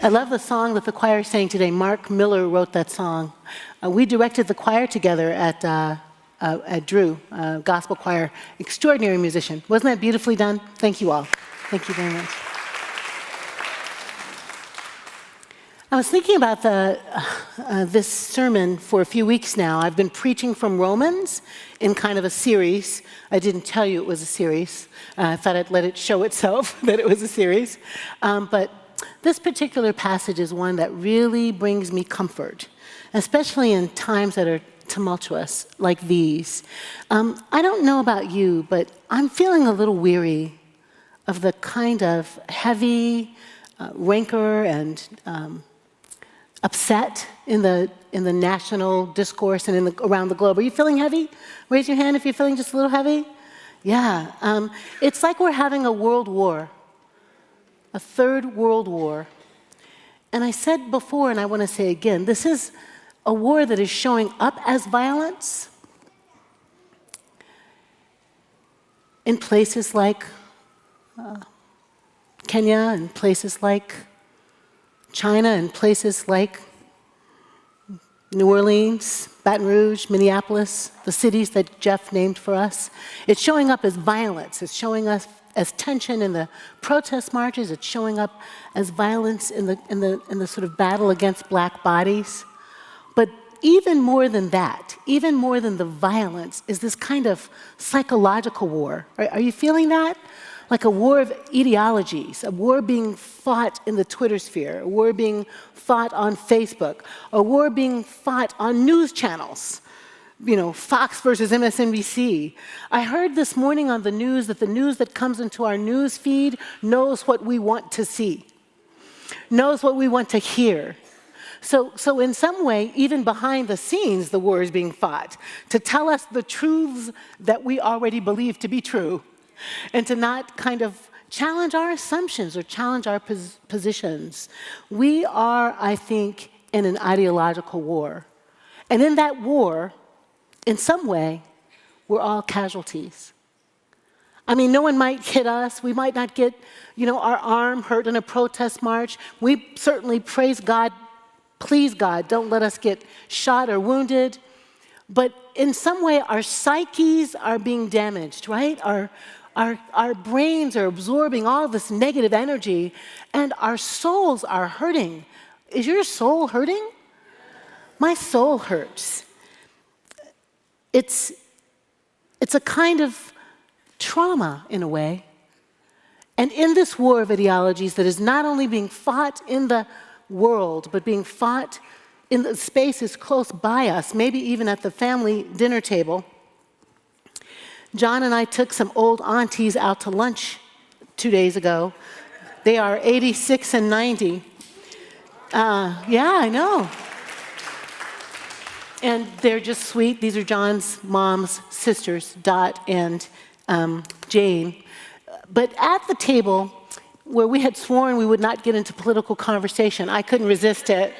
I love the song that the choir sang today. Mark Miller wrote that song. We directed the choir together at Drew, gospel choir. Extraordinary musician. Wasn't that beautifully done? Thank you all. Thank you very much. I was thinking about this sermon for a few weeks now. I've been preaching from Romans in kind of a series. I didn't tell you it was a series. I thought I'd let it show itself that it was a series. But this particular passage is one that really brings me comfort, especially in times that are tumultuous like these. I don't know about you, but I'm feeling a little weary of the kind of heavy rancor and upset in the national discourse and around the globe. Are you feeling heavy? Raise your hand if you're feeling just a little heavy. Yeah, it's like we're having a world war, a third world war. And I said before, and I want to say again, this is a war that is showing up as violence in places like Kenya, and places like China, and places like New Orleans, Baton Rouge, Minneapolis, the cities that Jeff named for us. It's showing up as violence. It's showing us as tension in the protest marches. It's showing up as violence in the sort of battle against black bodies. But even more than that, even more than the violence, is this kind of psychological war. Are you feeling that? Like a war of ideologies, a war being fought in the Twitter sphere, a war being fought on Facebook, a war being fought on news channels, Fox versus MSNBC. I heard this morning on the news that the news that comes into our news feed knows what we want to see, knows what we want to hear. So in some way, even behind the scenes, the war is being fought to tell us the truths that we already believe to be true, and to not kind of challenge our assumptions or challenge our positions. We are, I think, in an ideological war. And in that war, in some way, we're all casualties. I mean, no one might hit us. We might not get, our arm hurt in a protest march. We certainly praise God, please God, don't let us get shot or wounded. But in some way, our psyches are being damaged, right? Our brains are absorbing all this negative energy, and our souls are hurting. Is your soul hurting? My soul hurts. It's a kind of trauma, in a way. And in this war of ideologies that is not only being fought in the world, but being fought in the spaces close by us, maybe even at the family dinner table, John and I took some old aunties out to lunch 2 days ago. They are 86 and 90. Yeah, I know. And they're just sweet. These are John's mom's sisters, Dot and Jane. But at the table, where we had sworn we would not get into political conversation, I couldn't resist it.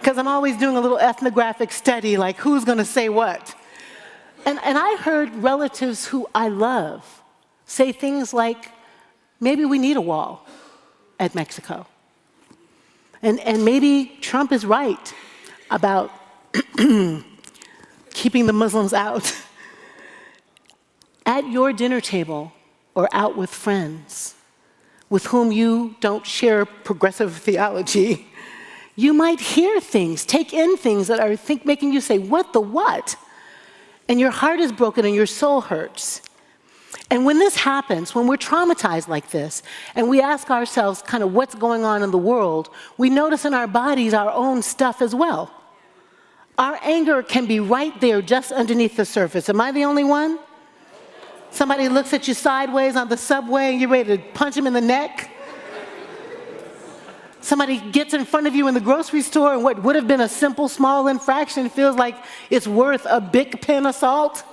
Because I'm always doing a little ethnographic study, like who's going to say what. And I heard relatives who I love say things like, maybe we need a wall at Mexico. And maybe Trump is right about keeping the Muslims out. At your dinner table or out with friends with whom you don't share progressive theology, you might hear things, take in things that are making you say, what the what? And your heart is broken and your soul hurts. And when this happens, when we're traumatized like this, and we ask ourselves kind of what's going on in the world, we notice in our bodies our own stuff as well. Our anger can be right there just underneath the surface. Am I the only one? Somebody looks at you sideways on the subway and you're ready to punch him in the neck. Somebody gets in front of you in the grocery store and what would have been a simple, small infraction feels like it's worth a big pin of salt.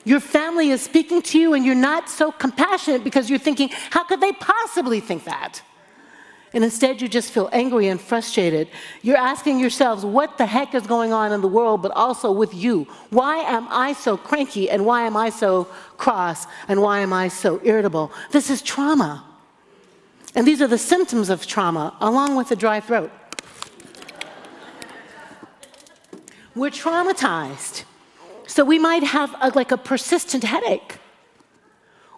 Your family is speaking to you and you're not so compassionate because you're thinking, how could they possibly think that? And instead you just feel angry and frustrated. You're asking yourselves, what the heck is going on in the world, but also with you? Why am I so cranky, and why am I so cross, and why am I so irritable? This is trauma. And these are the symptoms of trauma, along with a dry throat. We're traumatized. So we might have like a persistent headache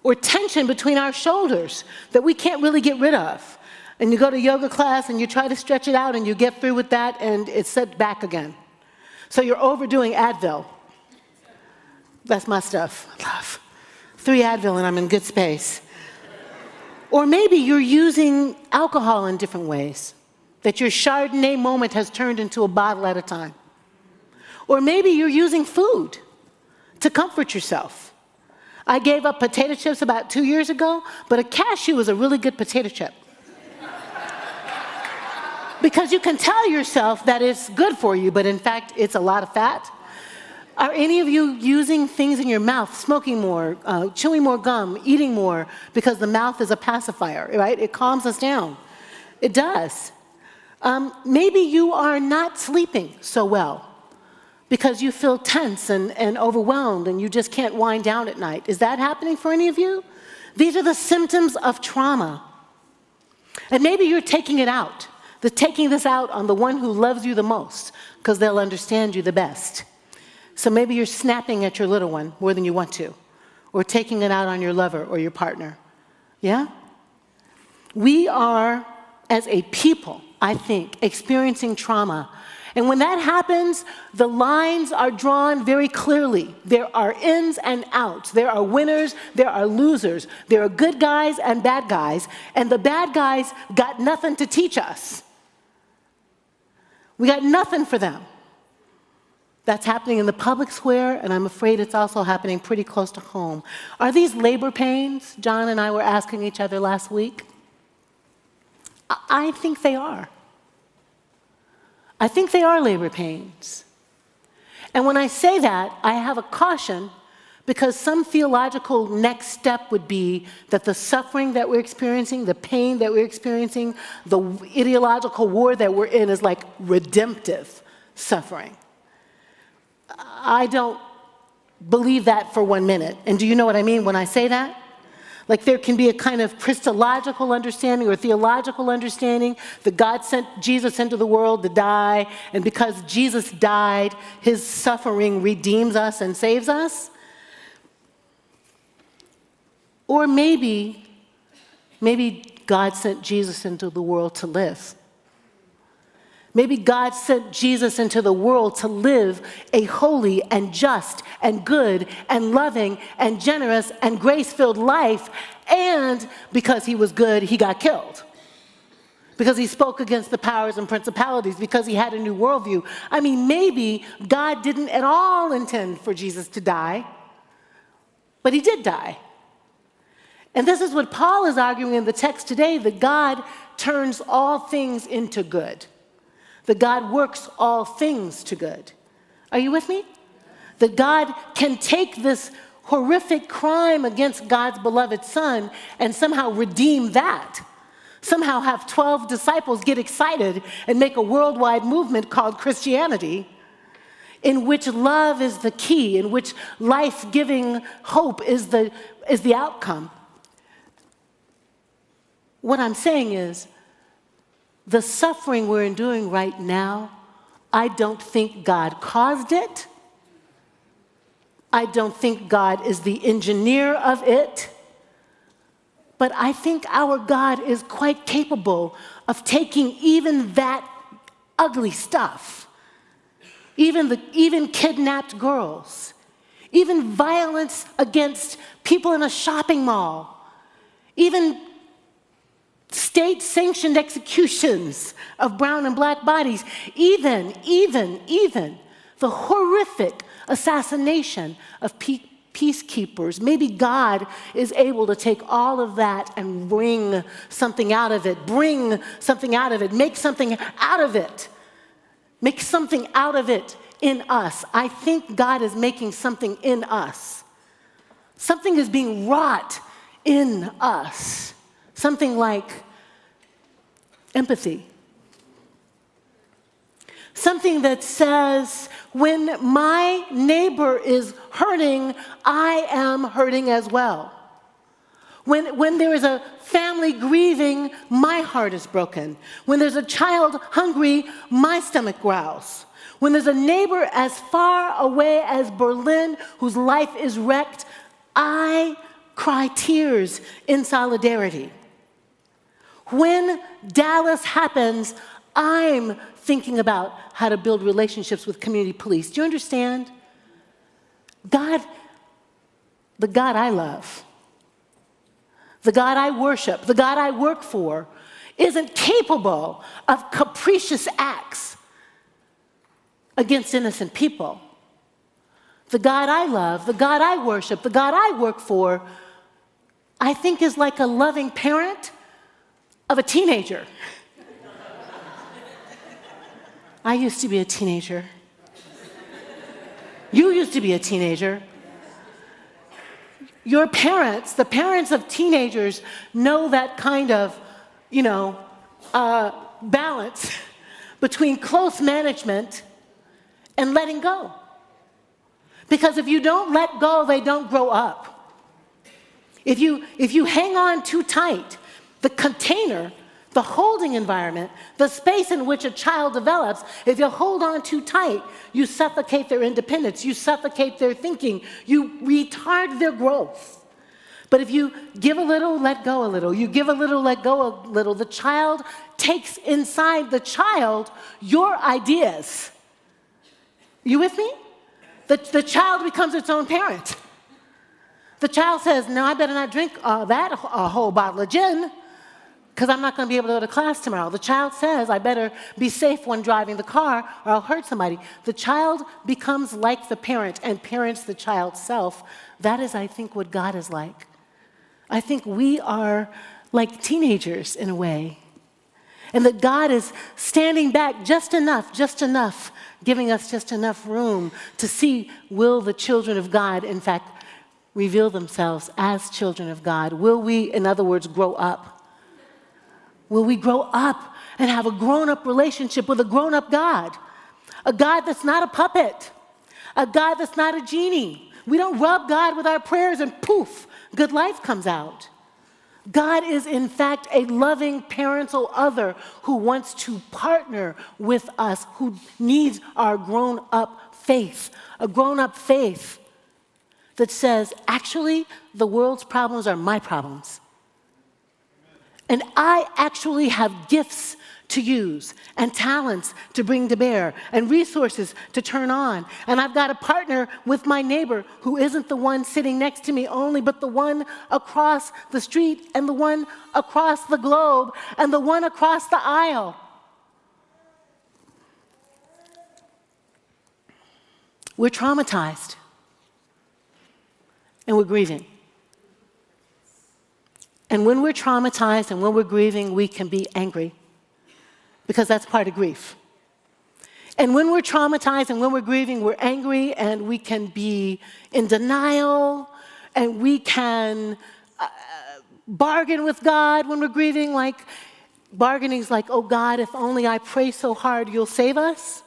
or tension between our shoulders that we can't really get rid of. And you go to yoga class and you try to stretch it out and you get through with that and it's set back again. So you're overdoing Advil. That's my stuff. I love 3 Advil and I'm in good space. Or maybe you're using alcohol in different ways, that your Chardonnay moment has turned into a bottle at a time. Or maybe you're using food to comfort yourself. I gave up potato chips about 2 years ago, but a cashew is a really good potato chip. Because you can tell yourself that it's good for you, but in fact, it's a lot of fat. Are any of you using things in your mouth, smoking more, chewing more gum, eating more, because the mouth is a pacifier, right? It calms us down. It does. Maybe you are not sleeping so well because you feel tense and overwhelmed and you just can't wind down at night. Is that happening for any of you? These are the symptoms of trauma. And maybe you're taking it out. Taking this out on the one who loves you the most because they'll understand you the best. So maybe you're snapping at your little one more than you want to, or taking it out on your lover or your partner. Yeah? We are, as a people, I think, experiencing trauma. And when that happens, the lines are drawn very clearly. There are ins and outs. There are winners, there are losers. There are good guys and bad guys, and the bad guys got nothing to teach us. We got nothing for them. That's happening in the public square, and I'm afraid it's also happening pretty close to home. Are these labor pains? John and I were asking each other last week. I think they are. I think they are labor pains. And when I say that, I have a caution because some theological next step would be that the suffering that we're experiencing, the pain that we're experiencing, the ideological war that we're in is like redemptive suffering. I don't believe that for 1 minute. And do you know what I mean when I say that? Like there can be a kind of Christological understanding or theological understanding that God sent Jesus into the world to die, and because Jesus died, his suffering redeems us and saves us. Or maybe God sent Jesus into the world to live. Maybe God sent Jesus into the world to live a holy and just and good and loving and generous and grace-filled life, and because he was good, he got killed. Because he spoke against the powers and principalities, because he had a new worldview. I mean, maybe God didn't at all intend for Jesus to die, but he did die. And this is what Paul is arguing in the text today, that God turns all things into good. That God works all things to good. Are you with me? That God can take this horrific crime against God's beloved Son and somehow redeem that. Somehow have 12 disciples get excited and make a worldwide movement called Christianity, in which love is the key, in which life-giving hope is the outcome. What I'm saying is, the suffering we're enduring right now, I don't think God caused it. I don't think God is the engineer of it. But I think our God is quite capable of taking even that ugly stuff, even kidnapped girls, even violence against people in a shopping mall, even state-sanctioned executions of brown and black bodies, even the horrific assassination of peacekeepers. Maybe God is able to take all of that and bring something out of it, make something out of it in us. I think God is making something in us. Something is being wrought in us. Something like empathy. Something that says, when my neighbor is hurting, I am hurting as well. When there is a family grieving, my heart is broken. When there's a child hungry, my stomach growls. When there's a neighbor as far away as Berlin whose life is wrecked, I cry tears in solidarity. When Dallas happens, I'm thinking about how to build relationships with community police. Do you understand? God, the God I love, the God I worship, the God I work for, isn't capable of capricious acts against innocent people. The God I love, the God I worship, the God I work for, I think is like a loving parent of a teenager. I used to be a teenager. You used to be a teenager. Your parents, the parents of teenagers, know that kind of, balance between close management and letting go. Because if you don't let go, they don't grow up. If you hang on too tight, the container, the holding environment, the space in which a child develops, if you hold on too tight, you suffocate their independence, you suffocate their thinking, you retard their growth. But if you give a little, let go a little, you give a little, let go a little, the child takes inside the child your ideas. You with me? The child becomes its own parent. The child says, no, I better not drink a whole bottle of gin, because I'm not going to be able to go to class tomorrow. The child says, I better be safe when driving the car or I'll hurt somebody. The child becomes like the parent and parents the child's self. That is, I think, what God is like. I think we are like teenagers in a way. And that God is standing back just enough, giving us just enough room to see, will the children of God, in fact, reveal themselves as children of God? Will we, in other words, grow up? Will we grow up and have a grown-up relationship with a grown-up God? A God that's not a puppet. A God that's not a genie. We don't rub God with our prayers and poof, good life comes out. God is, in fact, a loving parental other who wants to partner with us, who needs our grown-up faith. A grown-up faith that says, actually, the world's problems are my problems. And I actually have gifts to use and talents to bring to bear and resources to turn on. And I've got to partner with my neighbor who isn't the one sitting next to me only, but the one across the street and the one across the globe and the one across the aisle. We're traumatized and we're grieving. And when we're traumatized and when we're grieving, we can be angry, because that's part of grief. And when we're traumatized and when we're grieving, we're angry and we can be in denial and we can bargain with God when we're grieving. Like, bargaining's like, oh God, if only I pray so hard, you'll save us.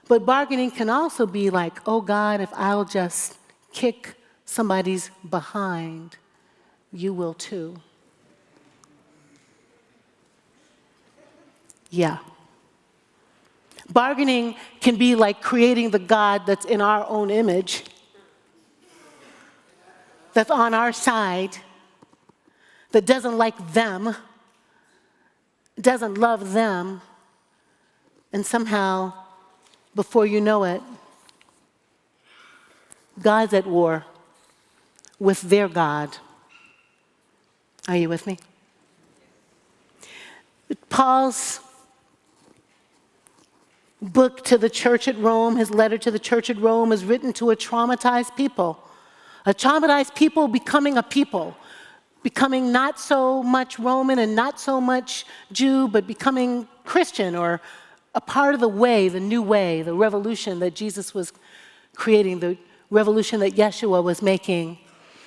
But bargaining can also be like, oh God, if I'll just kick somebody's behind, you will too. Yeah. Bargaining can be like creating the God that's in our own image, that's on our side, that doesn't like them, doesn't love them, and somehow, before you know it, God's at war with their God. Are you with me? Paul's book to the church at Rome, his letter to the church at Rome, is written to a traumatized people becoming a people, becoming not so much Roman and not so much Jew, but becoming Christian, or a part of the way, the new way, the revolution that Jesus was creating, the revolution that Yeshua was making.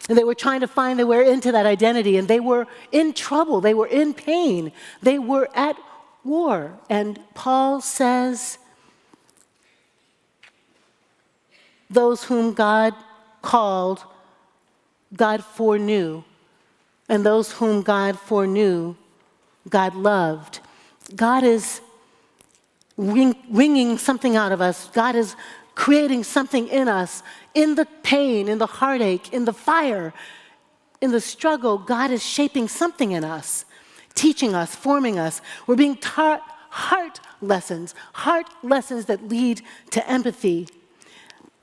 And they were trying to find their way into that identity, and they were in trouble, they were in pain, they were at war. And Paul says, those whom God called, God foreknew. and those whom God foreknew, God loved. God is wringing something out of us. God is creating something in us. In the pain, in the heartache, in the fire, in the struggle, God is shaping something in us, teaching us, forming us. We're being taught heart lessons that lead to empathy.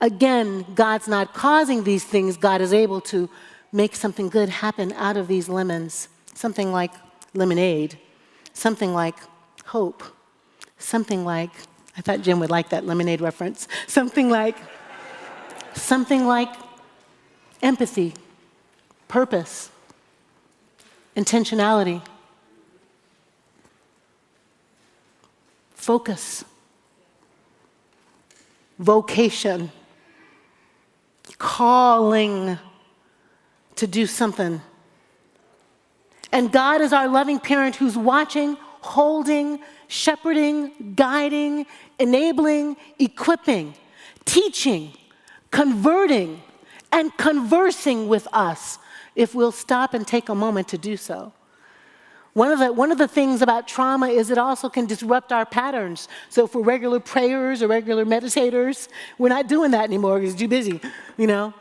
Again, God's not causing these things. God is able to make something good happen out of these lemons, something like lemonade, something like hope, something like, I thought Jim would like that lemonade reference, something like empathy, purpose, intentionality, focus, vocation, calling to do something. And God is our loving parent who's watching, holding, shepherding, guiding, enabling, equipping, teaching, converting, and conversing with us if we'll stop and take a moment to do so. One of the things about trauma is it also can disrupt our patterns. So if we're regular prayers or regular meditators, we're not doing that anymore because it's too busy, you know.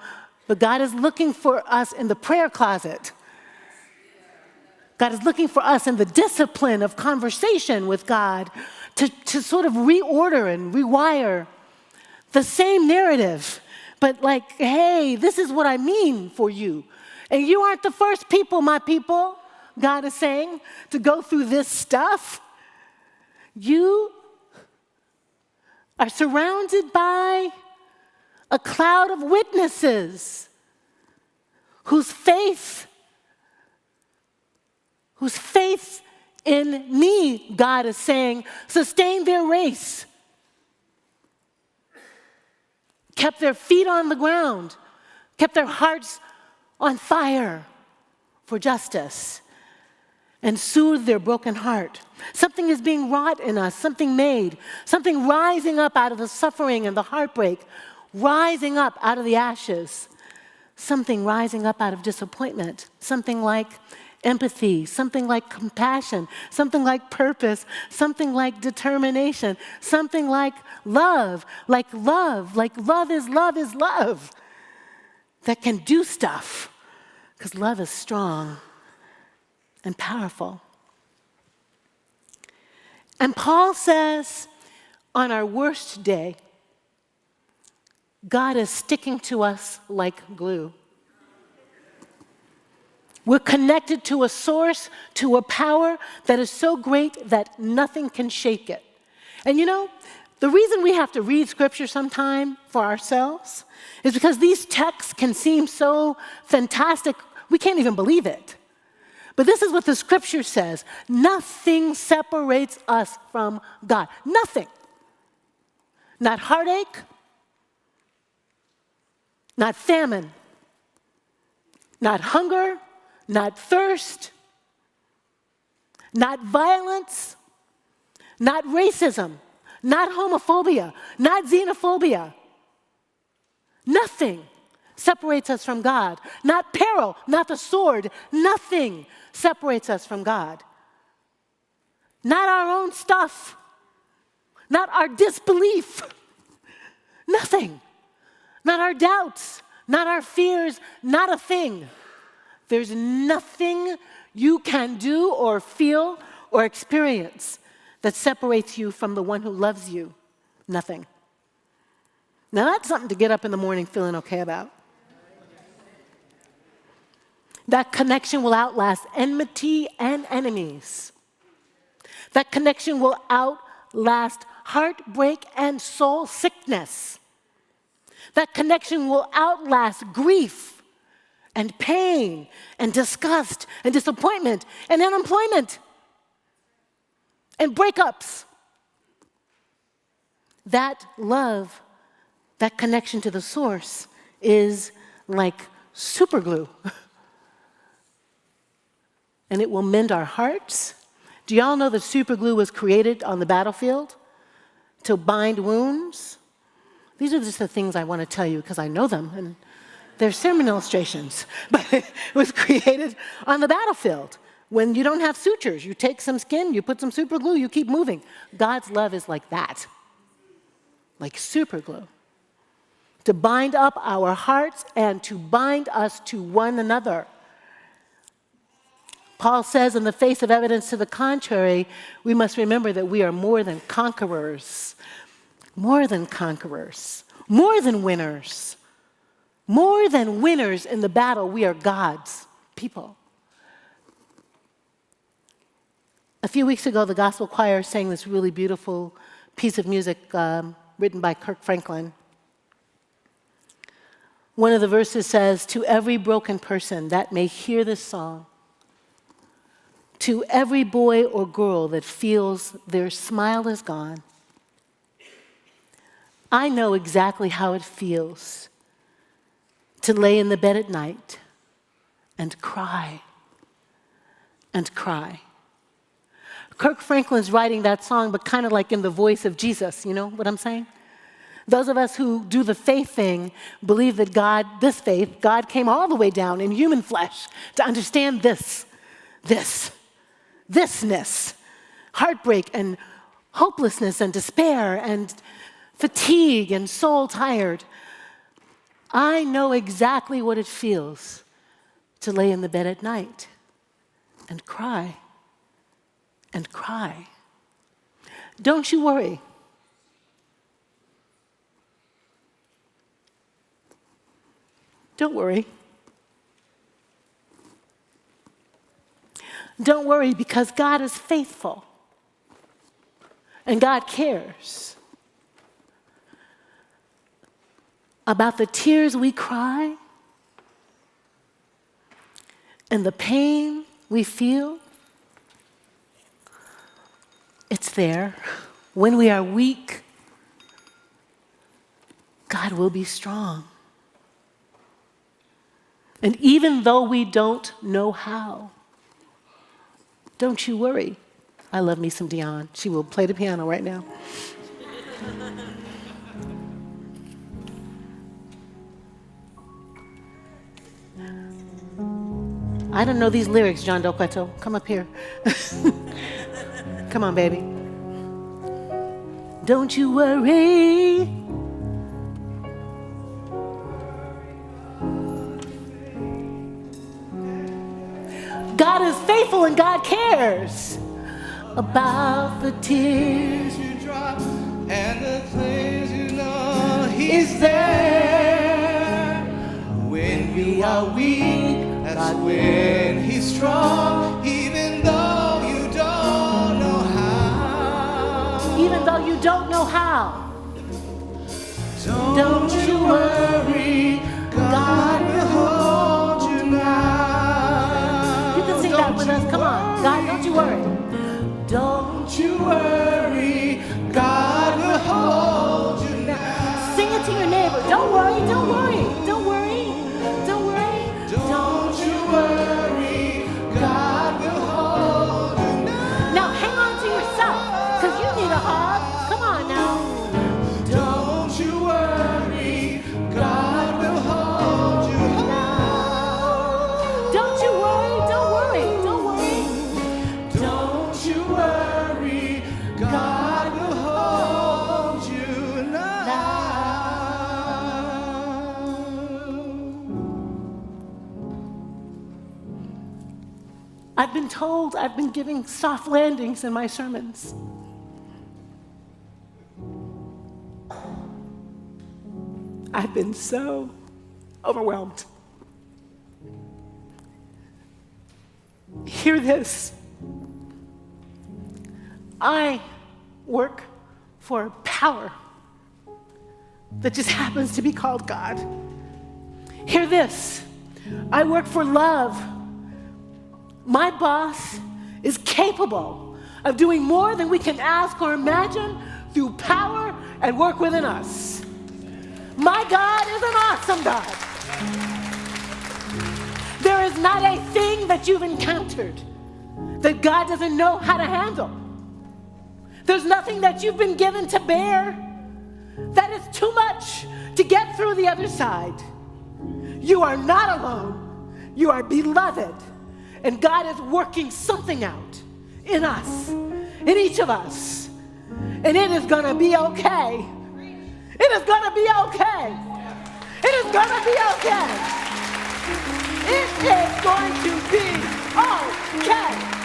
But God is looking for us in the prayer closet. God is looking for us in the discipline of conversation with God to sort of reorder and rewire the same narrative, but like, hey, this is what I mean for you. And you aren't the first people, my people, God is saying, to go through this stuff. You are surrounded by a cloud of witnesses whose faith in me, God is saying, sustained their race, kept their feet on the ground, kept their hearts on fire for justice, and soothed their broken heart. Something is being wrought in us, something made, something rising up out of the suffering and the heartbreak, rising up out of the ashes, something rising up out of disappointment, something like empathy, something like compassion, something like purpose, something like determination, something like love is love, that can do stuff, because love is strong and powerful. And Paul says, on our worst day, God is sticking to us like glue. We're connected to a source, to a power that is so great that nothing can shake it. And you know, the reason we have to read Scripture sometime for ourselves is because these texts can seem so fantastic, we can't even believe it. But this is what the Scripture says. Nothing separates us from God. Nothing. Not heartache, not famine, not hunger, not thirst, not violence, not racism, not homophobia, not xenophobia. Nothing separates us from God. Not peril, not the sword. Nothing separates us from God. Not our own stuff. Not our disbelief. Nothing. Not our doubts. Not our fears. Not a thing. There's nothing you can do or feel or experience that separates you from the one who loves you. Nothing. Now that's something to get up in the morning feeling okay about. That connection will outlast enmity and enemies. That connection will outlast heartbreak and soul sickness. That connection will outlast grief and pain and disgust and disappointment and unemployment and breakups. That love, that connection to the source is like superglue. And it will mend our hearts. Do y'all know that superglue was created on the battlefield to bind wounds? These are just the things I want to tell you because I know them. And They're sermon illustrations, but it was created on the battlefield. When you don't have sutures, you take some skin, you put some super glue, you keep moving. God's love is like that, like super glue, to bind up our hearts and to bind us to one another. Paul says, in the face of evidence to the contrary, we must remember that we are more than conquerors, more than conquerors, more than winners. More than winners in the battle, we are God's people. A few weeks ago, the gospel choir sang this really beautiful piece of music written by Kirk Franklin. One of the verses says, "To every broken person that may hear this song, to every boy or girl that feels their smile is gone, I know exactly how it feels to lay in the bed at night and cry and cry." Kirk Franklin's writing that song, but kind of like in the voice of Jesus, you know what I'm saying? Those of us who do the faith thing believe that this faith, God came all the way down in human flesh to understand thisness, heartbreak and hopelessness and despair and fatigue and soul tired. I know exactly what it feels to lay in the bed at night and cry and cry. Don't you worry. Don't worry. Don't worry, because God is faithful and God cares about the tears we cry and the pain we feel. It's there. When we are weak, God will be strong. And even though we don't know how, don't you worry. I love me some Dion. She will play the piano right now. I don't know these lyrics, John Del Cueto. Come up here. Come on, baby. Don't you worry. God is faithful and God cares about the tears you drop and the things you know He's there. When you are weak, that's when He's strong, even though you don't know how. Even though you don't know how. Don't you worry, God will hold you now. You can sing that with us, come on. God, don't you worry. Don't you worry, God will hold you now. Sing it to your neighbor. Don't worry, don't worry, don't worry, don't worry. Don't you worry, God will hold you now. Now hang on to yourself, because you need a hug. Come on now. Don't you worry, God will hold you now. Don't you worry, don't worry, don't worry. Don't you worry, God will hold you now. I've been told I've been giving soft landings in my sermons. I've been so overwhelmed. Hear this. I work for power that just happens to be called God. Hear this. I work for love. My boss is capable of doing more than we can ask or imagine through power and work within us. My God is an awesome God. There is not a thing that you've encountered that God doesn't know how to handle. There's nothing that you've been given to bear that is too much to get through the other side. You are not alone. You are beloved. And God is working something out in us, in each of us. And it is going to be okay. It is going to be okay. It is going to be okay. It is going to be okay.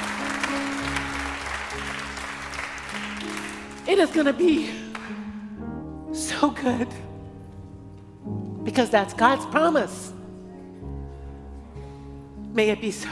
It is going to be so good because that's God's promise. May it be so.